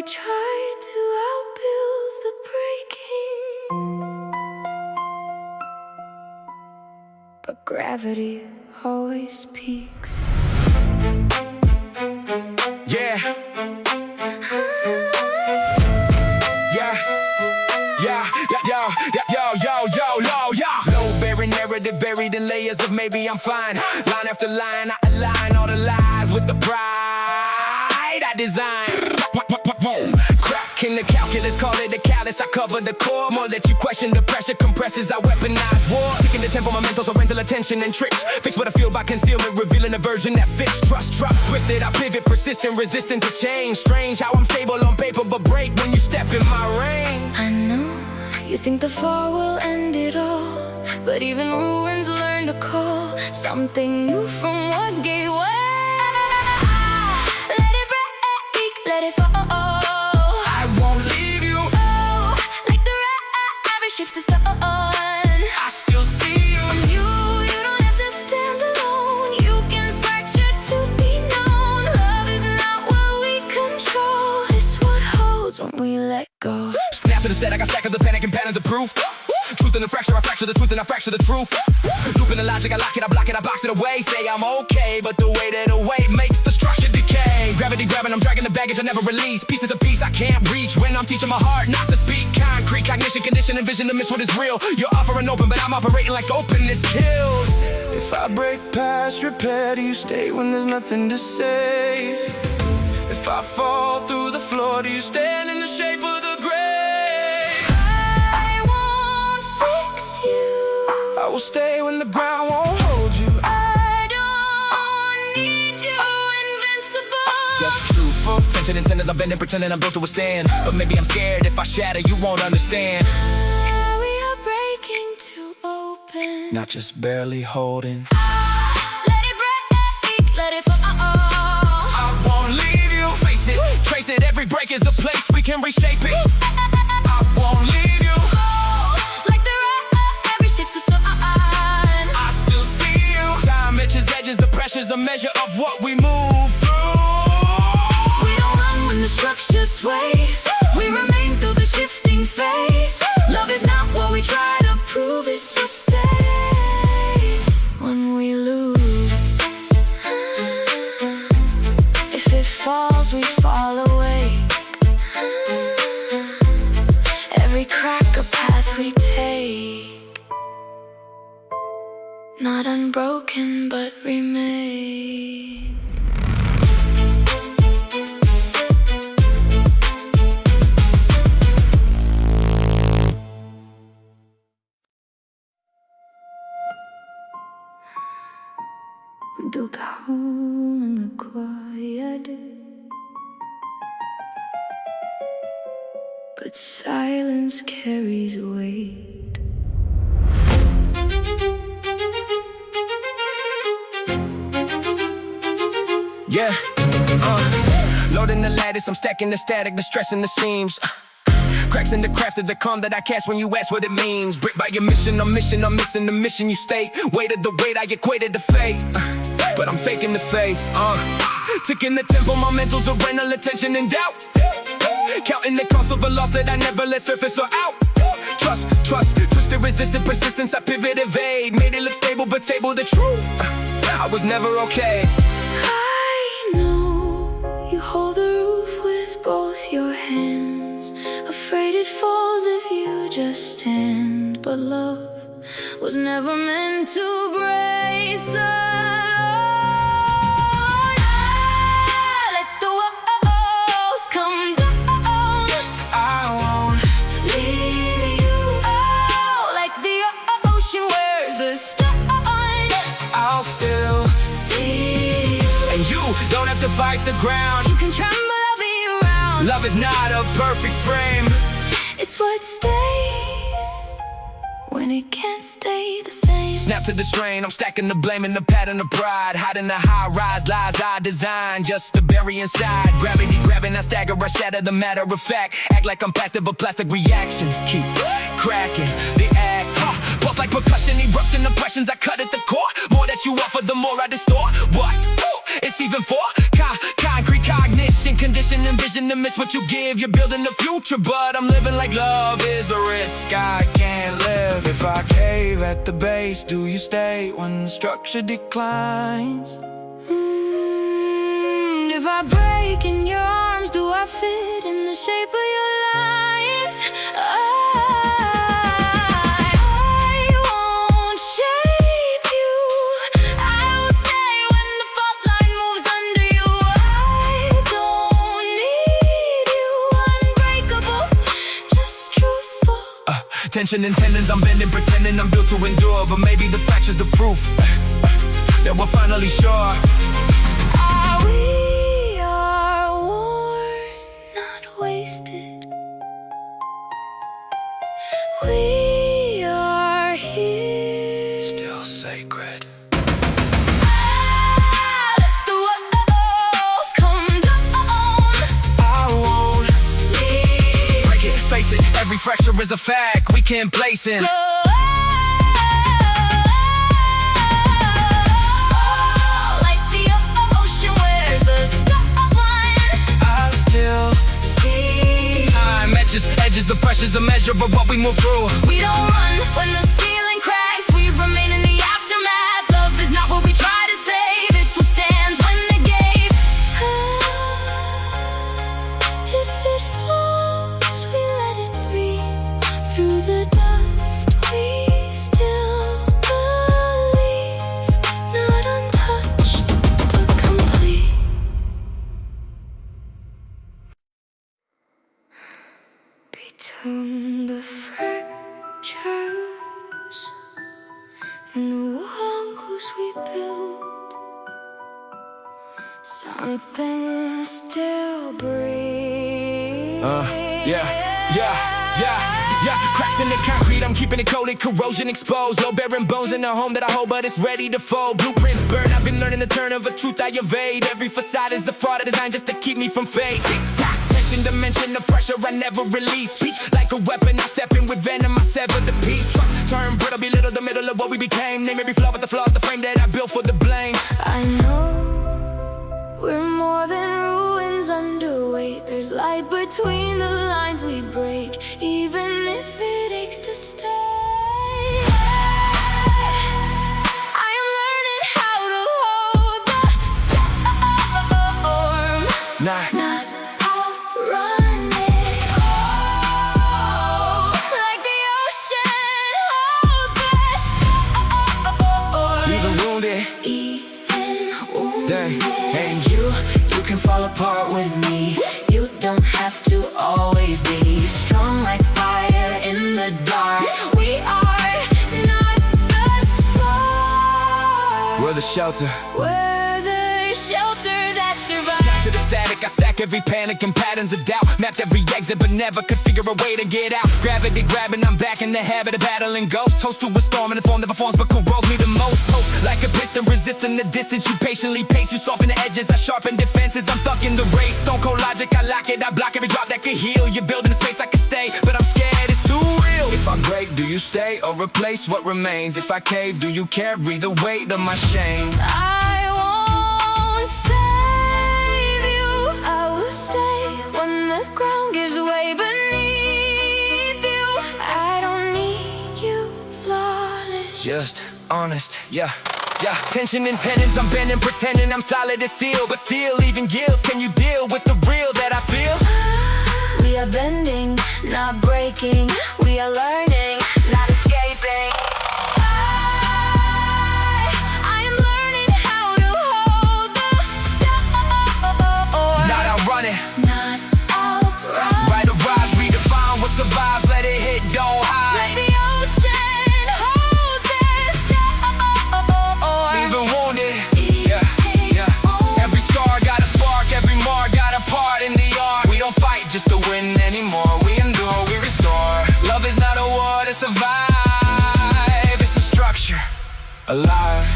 tried to outbuild the breaking, but gravity always peaks. Yeah. Low bearing narrative buried in layers of maybe I'm fine. Line after line, I align all the lies with the pride I design. Cracking the calculus, call it a callus. I cover the core. More that you question, the pressure compresses. I weaponize war. Taking the tempo, my mental, so rental attention and tricks. Fix what I feel by concealment, revealing a version that fits. Trust, twisted. I pivot, persistent, resistant to change. Strange how I'm stable on paper, but break when you step in my range. I know you think the fall will end it all, but even ruins learn to call something new from what gave way. Let it break, let it fall. I won't leave you. Oh, like the raven ships to stone. I still see you. You don't have to stand alone. You can fracture to be known. Love is not what we control, it's what holds when we let go. Snap to the static, I stack up the panic and patterns of proof. Truth in the fracture, I fracture the truth and I fracture the truth. Looping the logic, I lock it, I block it, I box it away. Say I'm okay, but the way that away makes the structure decay. Gravity grabbing, I'm dragging the baggage I never release. Pieces of peace I can't reach when I'm teaching my heart not to speak. Concrete, cognition, condition, and vision to miss what is real. You're offering open, but I'm operating like openness kills. If I break past repair, do you stay when there's nothing to say? If I fall through the floor, do you stand in the shape of the grave? I will stay when the ground won't hold you. I don't need you, invincible. Just truthful, tension and tenders, I'm bending, pretending I'm built to withstand. But maybe I'm scared, if I shatter, you won't understand. We are breaking to open, Not just barely holding. let it break, let it fall. I won't leave you. Face it, trace it, every break is a place we can reshape it. I won't leave you. Like the raven ships to stone. I still see you. Time itches edges, the pressure's a measure of what we move through. We don't run when the structure sways. We remain through the shifting phase. Love is not what we try to prove, it's what stays when we lose. If it falls, we fall away. Every crack a path we take, not unbroken but remain. We built a home in the quiet, but silence carries weight. Yeah, loading the lattice, I'm stacking the static, the stress in the seams. Cracks in the craft of the calm that I cast when you ask what it means. Brick by your mission, I'm missing the mission you state. Weighted the weight, I equated the fate. But I'm faking the faith, ticking the tempo, my mental's a rental attention and doubt. Counting the cost of a loss that I never let surface or out. Trust, twisted, resistant, persistence, I pivot, evade. Made it look stable, but table the truth. I was never okay. I know you hold the roof with both your hands, afraid it falls if you just stand. But love was never meant to brace us. Let the walls come down. I won't Leave you, oh, like the ocean wears the stone. I'll still See you. and you don't have to fight the ground. You can tremble, I'll be around. Love is not a perfect frame. It's what stays when it can't stay the same. Snap to the strain, I'm stacking the blame and the pattern of pride. Hiding the high rise lies I design just to bury inside. Gravity grabbing, I stagger, I shatter the matter of fact. Act like I'm plastic, but plastic reactions keep cracking the act. Pulse like percussion, eruption, impressions, I cut at the core. More that you offer, the more I distort. What? It's even for concrete cognition. Patient condition, envision to miss what you give. You're building the future, but I'm living like love is a risk I can't live. If I cave at the base, do you stay when the structure declines? If I break in your arms, do I fit in the shape of your lines? I won't shape you. I will stay when the fault line moves under you. I don't need you, unbreakable, just truthful. Tension and tendons, I'm bending, pretending I'm built to endure. But maybe the fracture's the proof that we're finally sure. We are worn, not wasted. We are here, Still sacred. Let the walls come down. I won't Leave. break it, face it, every fracture is a fact we can't place in. Like the ocean wears the stone. I still See, time edges, the pressure's immeasurable what we move through. we don't run when the ceiling cracks. We remain in the aftermath. Love is not what we try to save, it's what stands when the gate. If it falls, we let it breathe. Through the dust, we still believe. Not untouched, but complete. Between the fractures and the walls we built, something still breathes. Yeah. Cracks in the concrete, I'm keeping it cold, corrosion exposed. Low bearing bones in the home that I hold, but it's ready to fold. Blueprints burn, I've been learning the turn of a truth I evade. Every facade is a fraud designed just to keep me from fate. Tick-tock, tension, dimension, the pressure I never release. Speech like a weapon, I step in with venom, I sever the piece. Trust, turn brittle, belittle the middle of what we became. Name every flaw, but the flaw's the frame that I built for the blame. I know we're more than ruins underweight. There's light between the lines we break, even if it aches to stay. I am learning how to hold the storm, not outrun it. Oh, like the ocean holds the storm. Even wounded, Even dang, wounded. and you can fall apart with me. You don't have to always be strong like fire in the dark. We are not the spark. we're the shelter. We're the shelter that survives. Snap to the static, I stack every panic and patterns of doubt. Mapped every exit, but never could figure a way to get out. Gravity grabbing, I'm back in the habit of battling ghosts. Toast to a storm in the form that performs but corrodes me the most. Post like a piston, resisting the distance. You patiently pace, you soften the edges, I sharpen defenses. I'm stuck in the race, stone cold logic, I lock it. I block every drop that could heal. You're building a space I can stay, but I'm scared it's too real. If I break, do you stay or replace what remains? If I cave, do you carry the weight of my shame? I won't save you. I will stay when the ground gives way beneath you. I don't need you flawless. Just honest, yeah. Tension and tendons, I'm bending, pretending I'm solid as steel. But still, even guilt, can you deal with the real that I feel? We are bending, not breaking. We are learning, not escaping. I am learning how to hold the storm, Not outrunning, not outrun. right or rise, redefine what survives, let it hit, don't hide. Like the ocean holds this storm. Even wounded, yeah. Every scar got a spark, every mark got a part in the art. We don't fight just to win anymore, we endure, we restore. Love is not a war to survive, it's a structure, alive.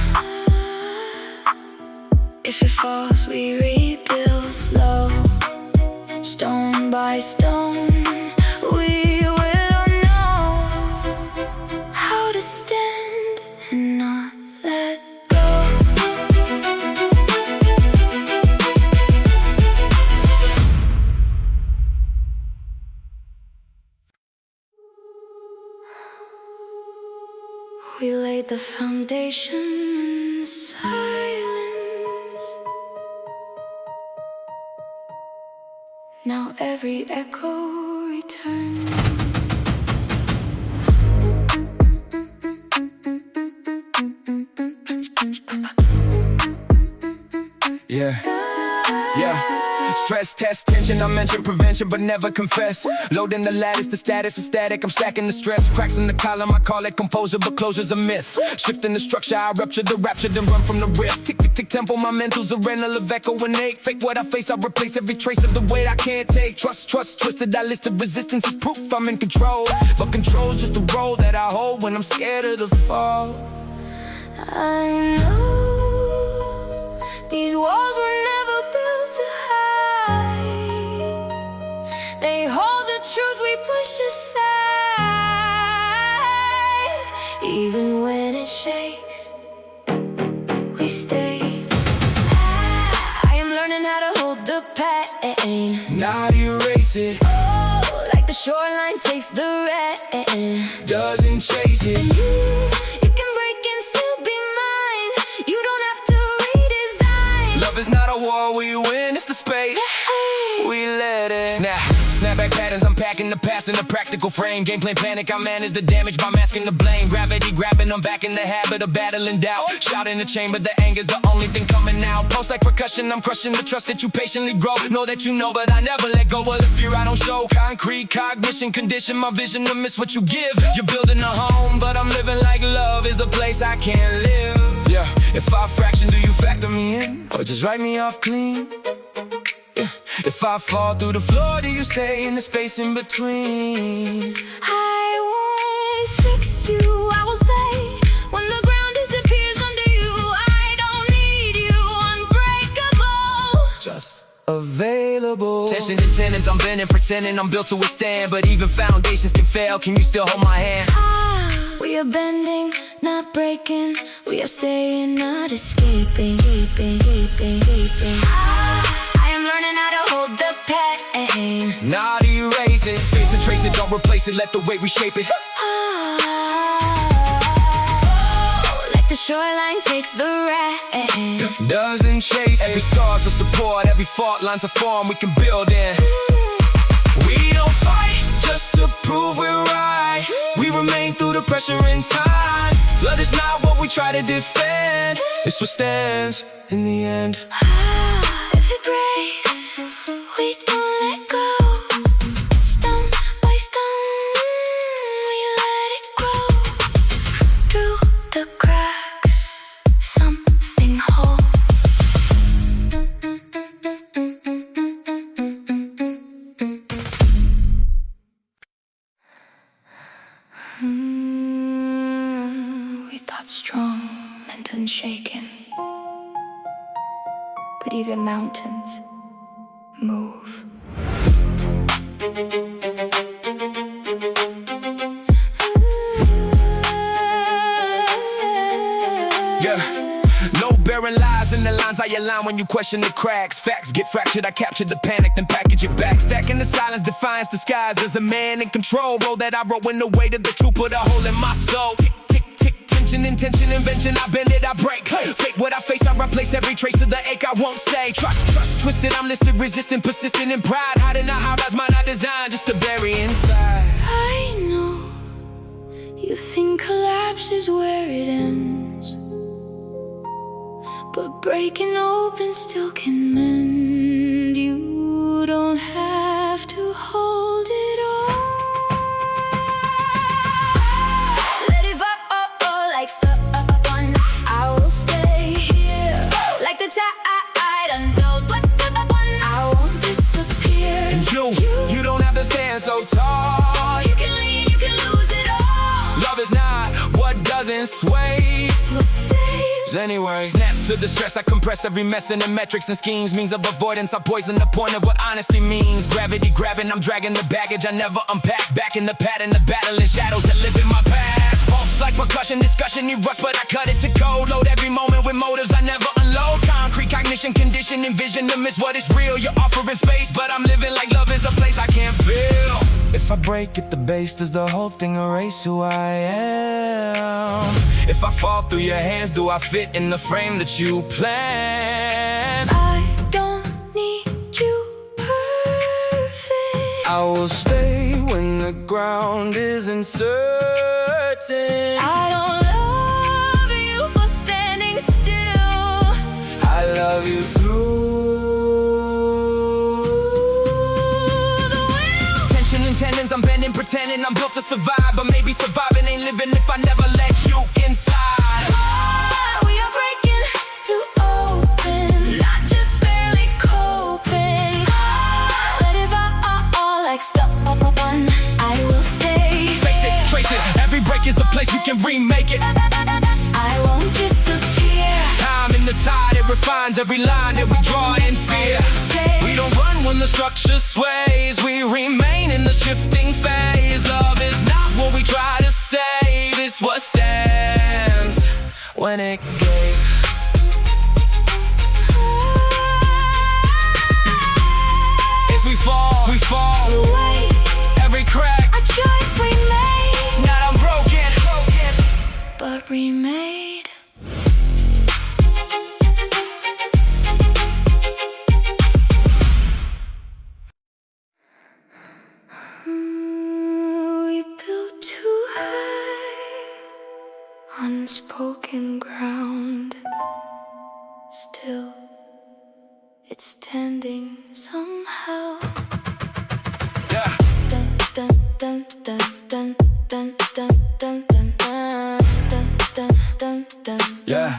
If it falls, we rebuild slow, stone by stone. We will know how to stand and not let go. the foundation in silence. Now every echo returns. Yeah. Stress test tension, I mention prevention but never confess. Loading the lattice, the status is static, I'm stacking the stress. Cracks in the column, I call it composure, but closure's a myth. Shifting the structure, I rupture the rapture, then run from the rift. Tick, tick, tick, tempo, my mental's a rental of echo and ache. Fake what I face, I replace every trace of the weight I can't take. Trust, twisted, I listed resistance is proof I'm in control. But control's just a role that I hold when I'm scared of the fall. I know these walls were never built to hide. They hold the truth we push aside. Even when it shakes, we stay. I am learning how to hold the pain, Not erase it, oh, like the shoreline takes the rain. doesn't chase it. And you can break and still be mine. You don't have to redesign. Love is not a war we win, it's the space we let it. Snapback patterns, I'm packing the past in a practical frame. Game plan panic, I manage the damage by masking the blame. Gravity grabbing, I'm back in the habit of battling doubt. Shout in the chamber, the anger's the only thing coming out. Pulse like percussion, I'm crushing the trust that you patiently grow. Know that you know, but I never let go of the fear I don't show. Concrete cognition, condition my vision to miss what you give. You're building a home, but I'm living like love is a place I can't live. Yeah, if I fraction, do you factor me in? Or just write me off clean? If I fall through the floor, do you stay in the space in between? I won't fix you, I will stay. When the ground disappears under you, I don't need you, unbreakable. Just available. Tension and tenons, I'm bending, pretending I'm built to withstand. But even foundations can fail, can you still hold my hand? We are bending, not breaking. We are staying, not escaping. I am learning how to hold the pain. Not erase it, face and trace it, don't replace it, let the weight reshape it. Like the shoreline takes the rain. Doesn't chase every scar's a support, every fault line's a form we can build in. We don't fight just to prove we're right. We remain through the pressure in time. Love is not what we try to defend, it's what stands in the end. If it breaks, we don't let go. Stone by stone, we let it grow. Through the cracks, something whole. We thought strong meant unshaken. But even mountains move. Yeah, low barren lies in the lines I align when you question the cracks. Facts get fractured, I capture the panic, then package it back. Stacking the silence, defiance disguised as a man in control. Roll that I wrote in the weight of the truth, put a hole in my soul. Intention, invention, I bend it, I break. Fake what I face, I replace every trace of the ache I won't say. Trust, twisted, I'm listed, resistant, persistent in pride. Hiding out how that's mine, I designed just to bury inside. I know you think collapse is where it ends, but breaking open still can mend. You don't have to hold it all. Let it fall like stubborn. I will stay here like the tide unfolds. But stubborn, I won't disappear. And you don't have to stand so tall. You can lean, you can lose it all. Love is not what doesn't sway, It's what stays anyway. Snap to the stress, I compress every mess in the metrics and schemes. Means of avoidance, I poison the point of what honesty means. Gravity grabbing, I'm dragging the baggage I never unpack. Back in the pattern, the battling shadows that live in my past. Pulse like percussion, discussion, you rust, but I cut it to code. Load every moment with motives I never unload. Concrete cognition, condition, envision to miss what is real. You're offering space, but I'm living like love is a place I can't feel. If I break at the base, does the whole thing erase who I am? If I fall through your hands, do I fit in the frame that you planned? I don't need you perfect. I will stay when the ground is uncertain. I don't love you for standing still. I love you tendons, I'm bending, pretending I'm built to survive. But maybe surviving ain't living if I never let you inside. We are breaking to open, not just barely coping. Let it all like stuff on. I will stay. Face it, trace it, every break is a place we can remake it. I won't disappear. Time in the tide, it refines every line that we draw in fear. We don't run when the structure sways, we remain in the shifting phase. Love is not what we try to save, it's what stands when it gave. If we fall, we fall. Wait, Every crack, a choice we made, not unbroken, but remade. We built too high, unspoken ground. Still, it's standing somehow. yeah. Dun dun dun dun dun dun dun dun dun dun dun dun dun. Yeah,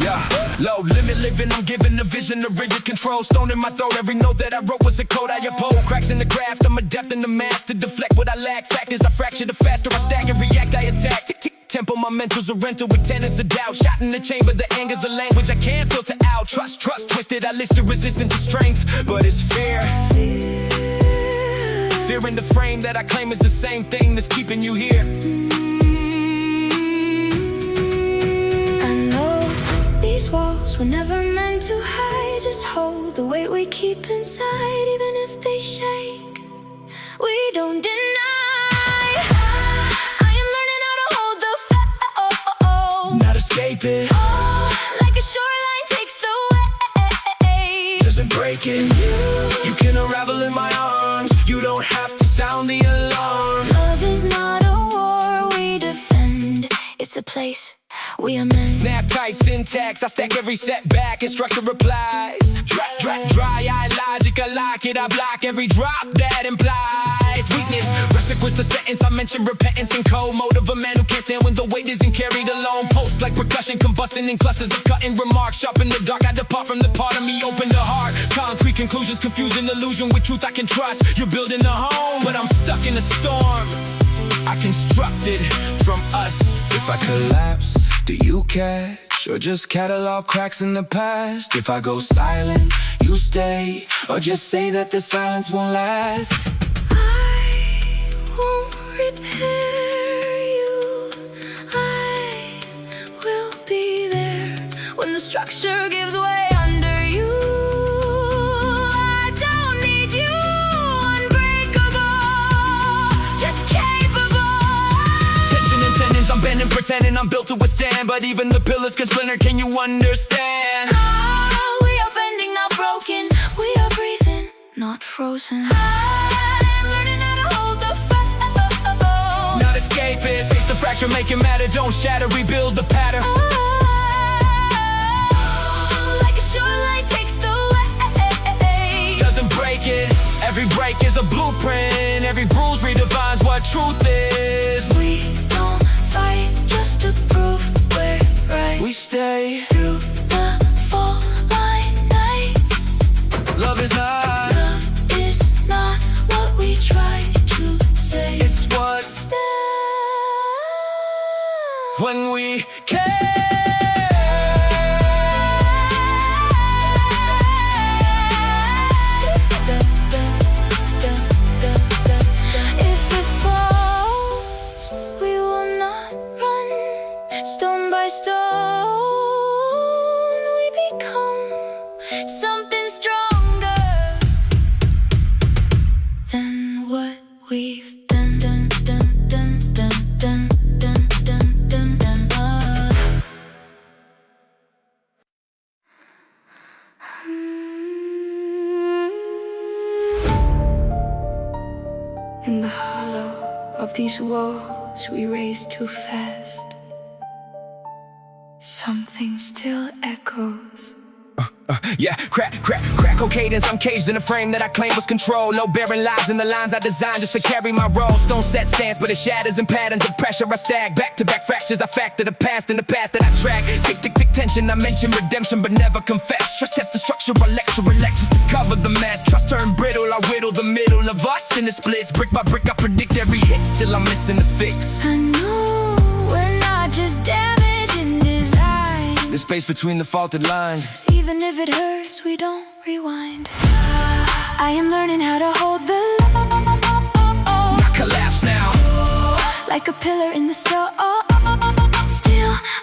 yeah. Low limit living, I'm giving a vision of rigid control. Stone in my throat, every note that I wrote was a code I uphold. Cracks in the graft, I'm adept in the mass to deflect what I lack. Factors I fracture, the faster I stack and react, I attack. Tick, tick, tempo, my mental's a rental with tenants of doubt. Shot in the chamber, the anger's a language I can't filter out. Trust, twisted, I list the resistance to strength. But it's fear. Fear in the frame that I claim is the same thing that's keeping you here. Walls were never meant to hide. Just hold the weight we keep inside. Even if they shake, we don't deny. I am learning how to hold the Not escape it, like a shoreline takes the wave. doesn't break it. You can unravel in my arms, you don't have to sound the alarm. Love is not a war we defend, it's a place we amend. Snap tight syntax, I stack every setback and structure replies. Dry eye logic, I lock it, I block every drop that implies weakness. Recipe was the sentence, I mentioned repentance and cold mode of a man who can't stand when the weight isn't carried alone. Pulse like percussion, combusting in clusters of cutting remarks. Sharp in the dark, I depart from the part of me, open the heart. Concrete conclusions, confusing illusion with truth I can trust. You're building a home, but I'm stuck in a storm. I constructed from us. If I collapse, do you catch? Or just catalog cracks in the past? If I go silent, you stay? Or just say that the silence won't last? I won't repair you, I will be there when the structure gives way under you. I don't need you, unbreakable, just capable. Tension and tendons, I'm bending, pretending I'm built to withstand. But even the pillars can splinter, can you understand? We are bending, not broken. We are breathing, not frozen. I'm learning how to hold the Not escape it, face the fracture, make it matter. Don't shatter, rebuild the pattern. Like a shoreline takes the wave. Doesn't break it, every break is a blueprint. Every bruise redefines what truth is. We don't fight just to prove we're right. We stay Through the fall line nights. Love is not what we try to say. It's what Stand when we care. If it falls, we will not run. Stone by stone, we become something stronger than what we've done. of these walls we raise too fast. Something still echoes. Yeah, crack cocaine as I'm caged in a frame that I claim was control. No bearing lies in the lines I designed just to carry my roles. Don't set stance, but it shatters in patterns of pressure I stag. Back-to-back fractures, I factor the past in the path that I track. Tick, tension, I mention redemption but never confess. Trust test the structure, I lectures to cover the mess. Trust turn brittle, I whittle the middle of us in the splits. Brick by brick, I predict every hit, still I'm missing the fix. I know we're not just damage in design. The space between the faulted lines. Even if it hurts, we don't rewind. I am learning how to hold the Not collapse now. like a pillar in the still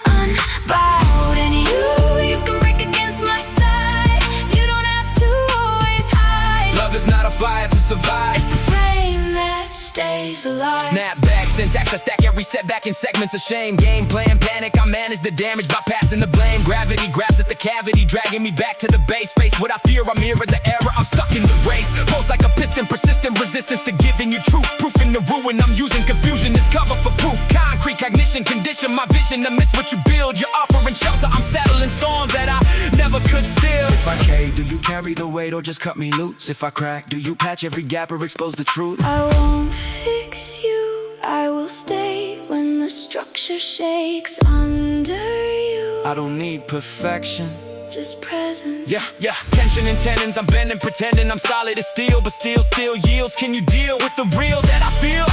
unbowed. And you can break against my side. You don't have to always hide. Love is not a fire to survive. It's the frame that stays alive. Snap back, syntax, I stack every setback in segments of shame. Game plan, panic, I manage the damage by passing the blame. Gravity grabs at the cavity, dragging me back to the base. Face what I fear, I mirror the error, I'm stuck in the race. Pulse like a piston, persistent resistance to giving you truth. Proof in the ruin, I'm using confusion as cover for proof. Concrete cognition, condition my vision to miss what you build. You're offering shelter, I'm settling storms that I never could steal. If I cave, do you carry the weight or just cut me loose? If I crack, do you patch every gap or expose the truth? I won't fix you, I will stay when the structure shakes under you. I don't need perfection, just presence. Yeah, tension and tendons, I'm bending, pretending I'm solid as steel, but still yields. Can you deal with the real that I feel?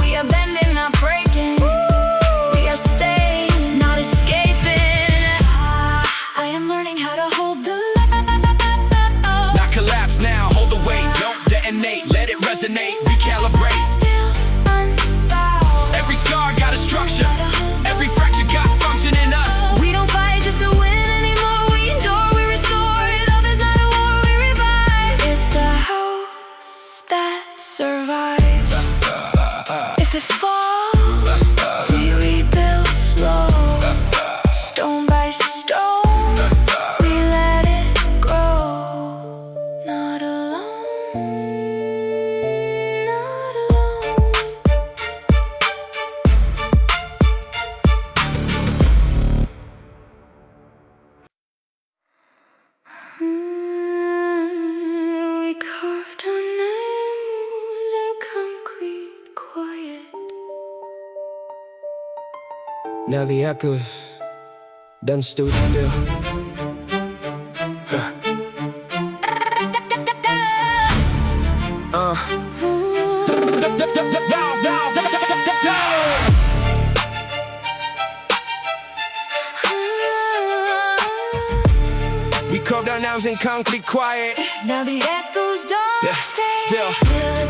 We are bending, not breaking. We are staying, not escaping. I am learning how to hold the Not collapse now, hold the weight, don't detonate, let it resonate, recalibrate. still unbowed. Every scar got a structure, every fracture got function in us. We don't fight just to win anymore. We endure, we restore. Love is not a war, we revive. It's a house that survives. If it falls, we rebuild slow. Stone by stone, we let it grow. Not alone, not alone. We carved our names in concrete quiet. Now the echo done stood still. We carved our names in concrete quiet. Now the echoes don't stay Still,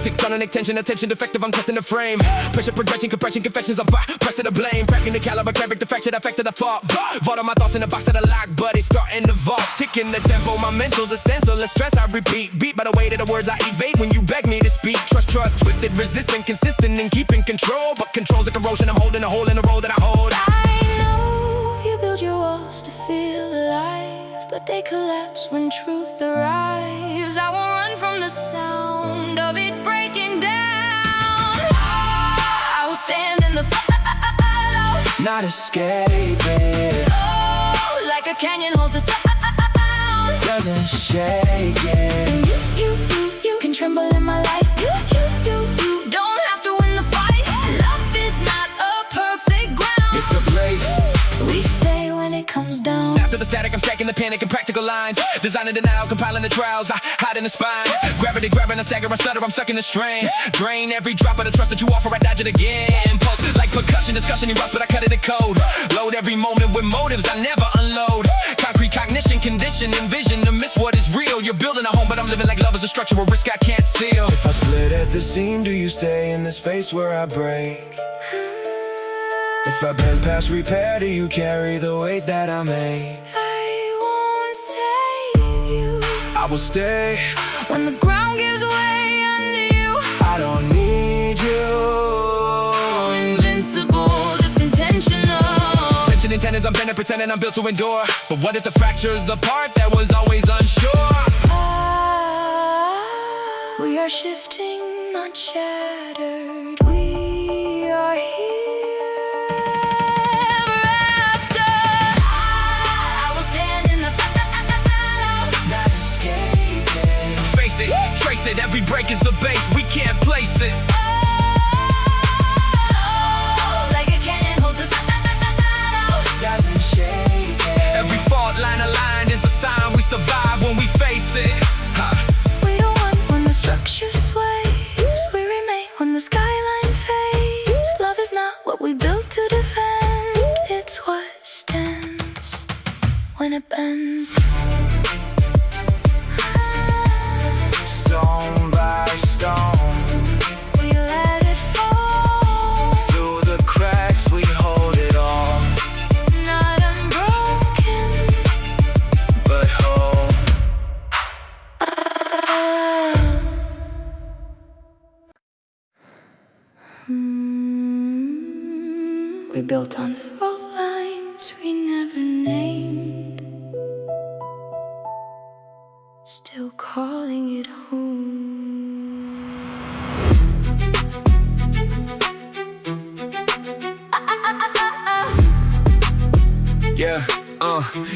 tick tonic tension, attention defective, I'm testing the frame. Pressure, progression, compression, confessions, I'm pressing the blame. Cracking the caliber, fabric, the fracture, the effect of the fault. Vault on my thoughts in the box of the lock, but it's starting to vault. Ticking the tempo, my mental's a stencil, the stress I repeat. Beat by the weight of the words I evade when you beg me to speak. Trust, twisted, resistant, consistent in keeping control. But control's a corrosion, I'm holding a hole in the road that I hold. I know you build your walls to feel alive, but they collapse when truth arrives. I won't run from the sound of it breaking down. I will stand in the follow, Not escaping, oh, like a canyon holds the sound. doesn't shake it. And you can tremble in my light. You don't have to win the fight. Love is not a perfect ground. It's the place. We stay when it comes down. Snap to the static, I'm stacking the panic and practical lines. Designing denial, compiling the trials, I hide in the spine. Gravity grabbing, I stagger, I stutter, I'm stuck in the strain. Drain every drop of the trust that you offer, I dodge it again. Pulse like percussion, discussion erupts, but I cut it in code. Load every moment with motives, I never unload. Concrete cognition, condition, envision to miss what is real. You're building a home, but I'm living like love is a structure, a risk I can't seal. If I split at the seam, do you stay in the space where I break? If I bend past repair, do you carry the weight that I make? I won't save you I will stay. when the ground gives way under you. I don't need you. Invincible, just intentional. Tension and tendons, I'm bending, pretending I'm built to endure. But what if the fracture's the part that was always unsure? We are shifting, not not shattered. We are here ever after. I will stand in the fire, not escaping. Face it, trace it, every break is a base, we can't place it. Oh, like a cannon holds us, doesn't shake it. Every fault line aligned is a sign we survive when we face it. We don't want when the structure sways, we remain when the skyline fades. Love is not what we built to defend, it's what stands when it bends. Stone by stone, We let it fall, through the cracks we hold it all. not unbroken, But whole. We built on fault lines we never named, still calling it home.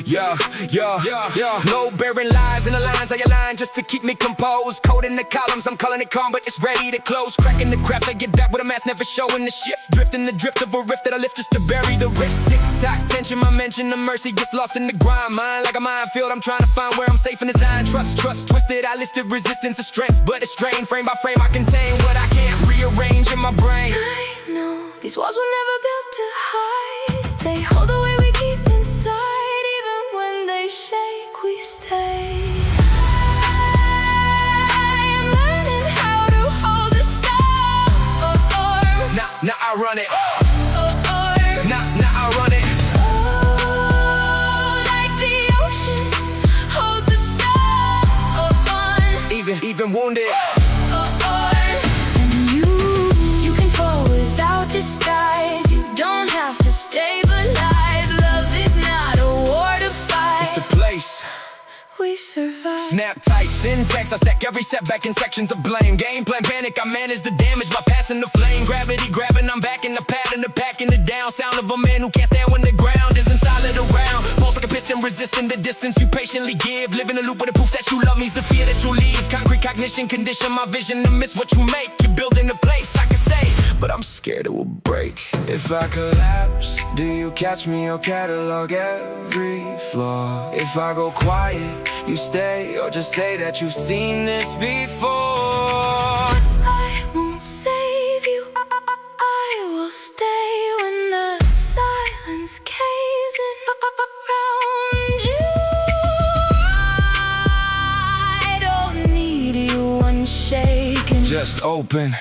Yeah, yeah. No bearing lies in the lines of your line just to keep me composed. Code in the columns, I'm calling it calm, but it's ready to close. Cracking the craft, I get back with a mask, never showing the shift. Drifting the drift of a rift that I lift just to bury the risk. Tick-tock, tension, my mention of mercy gets lost in the grind. Mind like a minefield, I'm trying to find where I'm safe in design. Trust, twisted, I listed resistance of strength, but it's strained. Frame by frame, I contain what I can't rearrange in my brain. I know these walls were never built to hide. They hold the way we keep inside. Even when they shake, we stay. I am learning how to hold a storm. Now I run it. Or Now I run it. oh, like the ocean holds the storm. Even wounded. And you can fall without disguise. You don't have to stabilize. Love is not a war to fight. It's a place. We survive. Snap tight syntax, I stack every setback in sections of blame. Game plan panic, I manage the damage by passing the flame. Gravity grabbing, I'm back in the pattern, the packing it down. Sound of a man who can't stand when the ground isn't solid around. Pulse like a piston, resisting the distance you patiently give. Live in a loop with the proof that you love me's the fear that you leave. Concrete cognition, condition my vision to miss what you make. You're building a place I can stay, but I'm scared it will break. If I collapse, do you catch me or catalog every flaw? If I go quiet, you stay, or just say that you've seen this before. I won't save you. I will stay when the silence caves in around you. I don't need you unshaken. Just open.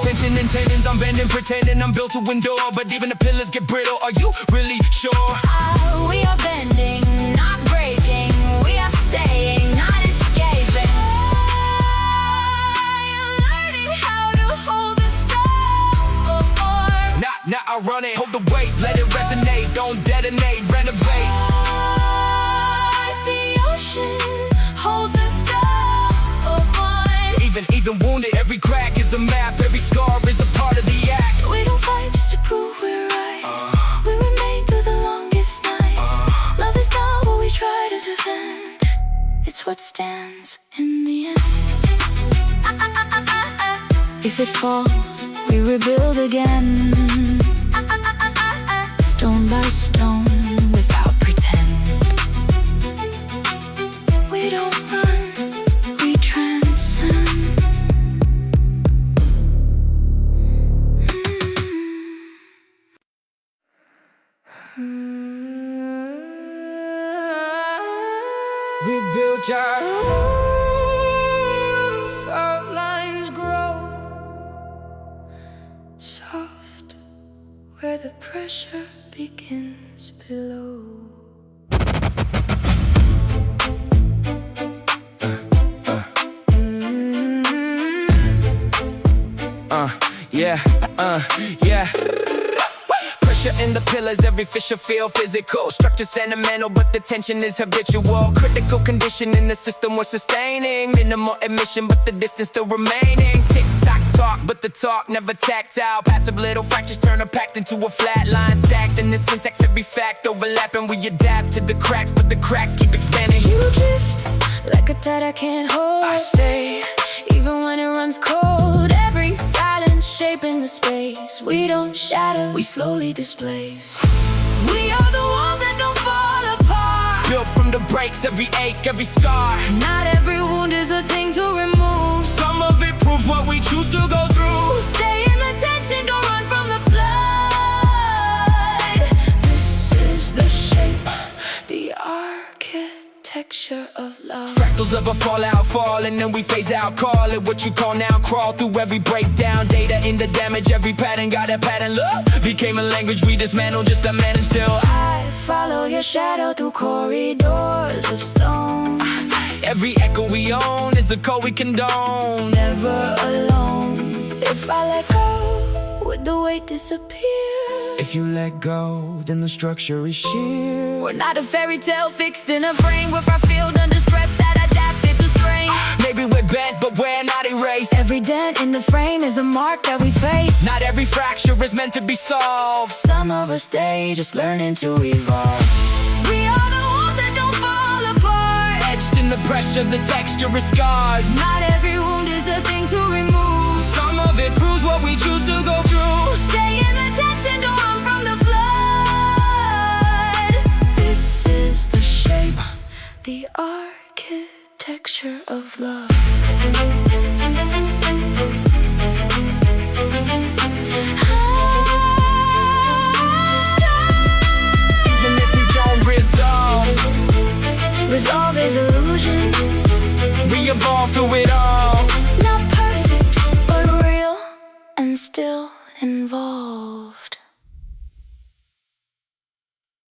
Tension and tendons, I'm bending, pretending I'm built to endure. But even the pillars get brittle, are you really sure? We are bending, not breaking. We are staying, not escaping. I am learning how to hold the storm. Now I run it, hold the weight, let it resonate. Don't detonate, renovate. The ocean holds the storm. Even wounded, every crack is a map. Every scar is a part of the act. We don't fight just to prove we're right. We remain through the longest nights. Love is not what we try to defend. It's what stands in the end. If it falls, we rebuild again. Stone by stone, without pretend. We don't run, we transcend. We built our roof, outlines grow soft where the pressure begins below. Yeah. Pressure in the pillars, every fissure feel physical. Structure sentimental, but the tension is habitual. Critical condition in the system we're sustaining. Minimal emission, but the distance still remaining. Tick but the talk never tactile. Passive little fractures turn a pact into a flat line. Stacked in the syntax, every fact overlapping. We adapt to the cracks, but the cracks keep expanding. You drift like a tide I can't hold. I stay, even when it runs cold. Every silent shape in the space. We don't shatter, we slowly displace. We are the walls that don't fall apart. Built from the breaks, every ache, every scar. Not every wound is a thing to remove. Some of it proves what we choose to go through. Stay in the tension, don't run from the flood. This is the shape, the architecture of love. Fractals of a fallout fall, and then we phase out. Call it what you call now. Crawl through every breakdown. Data in the damage, every pattern got a pattern. Love became a language we dismantle just a man and still. I follow your shadow through corridors of stone. Every echo we own is a code we condone. Never alone. If I let go, would the weight disappear? If you let go, then the structure is sheer. We're not a fairy tale fixed in a frame. We're far field under stress that adapted to strain. Maybe we're bent, but we're not erased. Every dent in the frame is a mark that we face. Not every fracture is meant to be solved. Some of us stay just learning to evolve. We are the walls that don't fall apart. Etched in the pressure, the texture is scars. Not every wound is a thing to remove. Some of it proves what we choose to go through. Stay in the tension, don't run from the flood. This is the shape, the architecture of love. Even if we don't resolve, Resolve is illusion. we evolve through it all. Not perfect, but real and still involved.